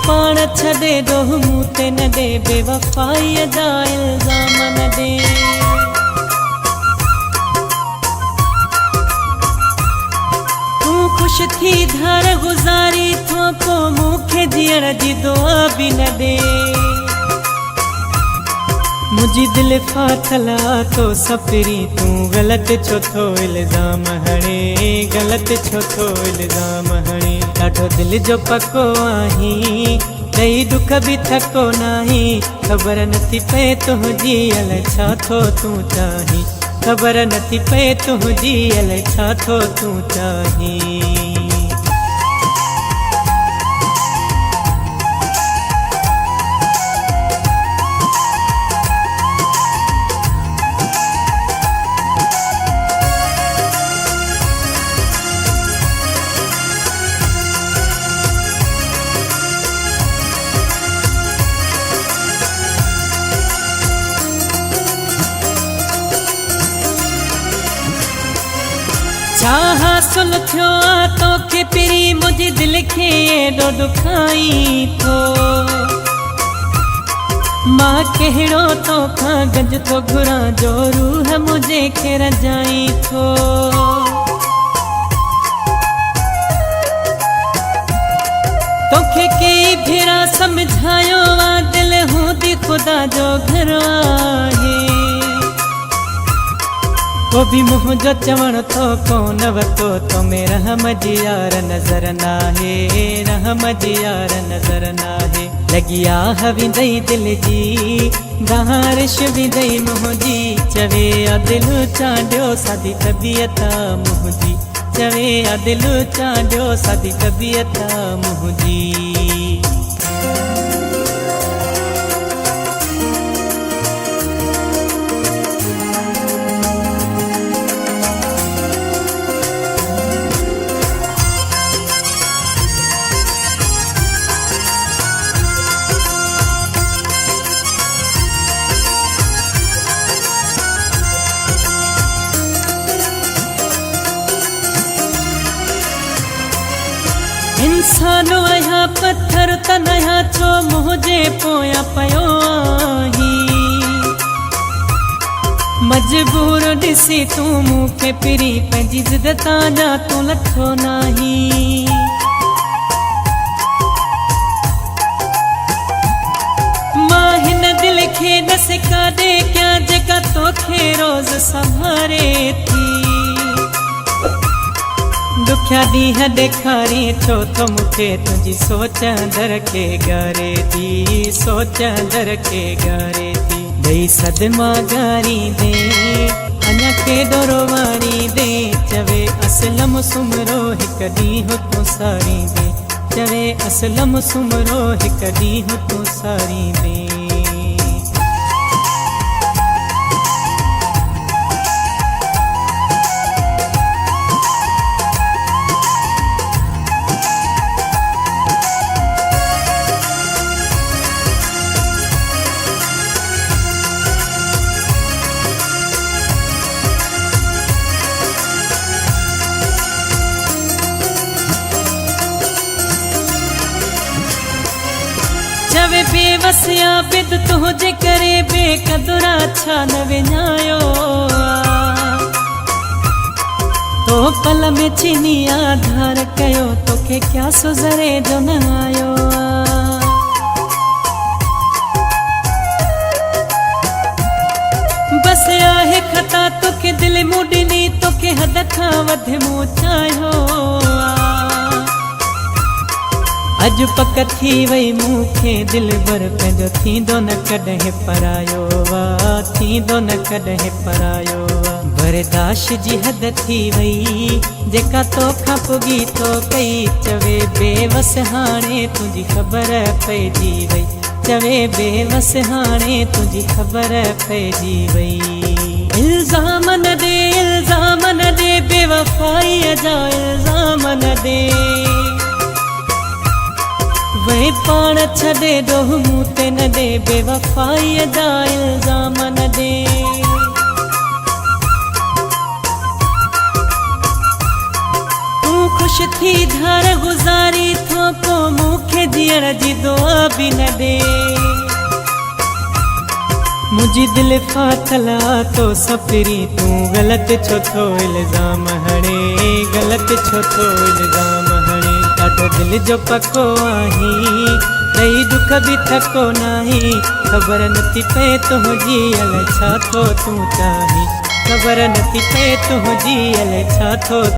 पाण छॾे ॾो मूं ते न ॾे बेवफ़ाईअ जा इल्ज़ाम न ॾे। तूं ख़ुशि थी धार गुज़ारी थो पोइ मूंखे जीअण जी दुआ बि न ॾे। मुझी दिल फाथल तो सपरी तूं गलत छो थो इल्ज़ाम हणे गलत छो थो इल्ज़ाम हणे। ॾाढो दिल जो पको आहीं ॾेई दुख बि थको नाही ख़बर नथी पए तुंहिंजी अलाए छा थो तूं चाहीं ख़बर नथी पए तुंहिंजी अलाए छा थो तूं चाहीं। छा हासिल थियो आहे तोखे पिरी मुंहिंजे दिल खे एॾो ॾुखाई थो। मां कहिड़ो तोखां गंज थो घुरां जो रूह मुंहिंजे खे रजाई थो। तोखे कई भेरा सम्झायो आहे दिल हूंदी ख़ुदा जो घर आहे। वो भी मुझो चवण तो कोन वतो तो में रहम जी यार नज़र नाहे रहम जी यार नज़र नाहे। लगी आह विंदई दिल जी बारिश विंदई मुंहिंजी चवे आ दिल चांडियो सादी तबीयत मुंहिंजी चवे आ दिल चांडियो सादी तबीयत मुंहिंजी। इंसानो आया पत्थर त नया छो मुझे पोया पयो आही। मजबूर ॾिसी तूं मूंखे पिरी पंहिंजी ज़िद तां जा तूं लथो नाही। मां हिन दिल खे न सिकाॾे कयां जेका तोखे रोज़ संभारे थी। दुखिया ॾींहं ॾेखारी छो तो मूंखे तुंहिंजी सोच अंदर खे ॻारे थी सोच अंदर खे ॻारे थी। ॾेई सदमा ॻारी दे अञा केॾो रोवारी दे चवे असलम सुमरो हिकु ॾींहुं तूं सारी दे चवे असलम सुमरो हिकु ॾींहुं तूं सारी दे। चवे बेवसिया बिद तुझे करे बेकदुरा छा न विञायो तो पल में चीनी आधार कयो तोखे क्या सुज़रे जो न आयो। बस आहे खता तोखे दिल मूं ॾिनी तोखे हद खां वधि मूं चाहियो। अॼु पक थी वई मूंखे दिल भर पंहिंजो थींदो न कॾहिं परायो वा थींदो न कॾहिं परायो वा। बर्दाश्त जी हद थी वई जेका तोखां पुगी थो कई चवे बेवस हाणे तुंहिंजी ख़बर पइजी वई चवे बेवस हाणे तुंहिंजी ख़बर पइजी वई। इल्ज़ाम न दे बेवफ़ाईअ जा इल्ज़ाम न दे। वे पाण छॾे ॾो मूं ते न ॾे बेवफ़ाईअ जा इल्ज़ाम न दे। तूं ख़ुशि थी धार गुज़ारी थो पोइ मूंखे जीअण जी दुआ बि न ॾे। मुंहिंजी दिलि फाथल आ तो सफरी, तूं ग़लति छो थो इल्ज़ाम हणे, ग़लति छो थो इल्ज़ाम हणे। ॾाढो दिलि जो पको आहीं, ॾेई दुख बि थको नाही। ख़बर नथी पए तुंहिंजी अलाए छा थो तूं चाहीं, ख़बर नथी पए तुंहिंजी अलाए छा थो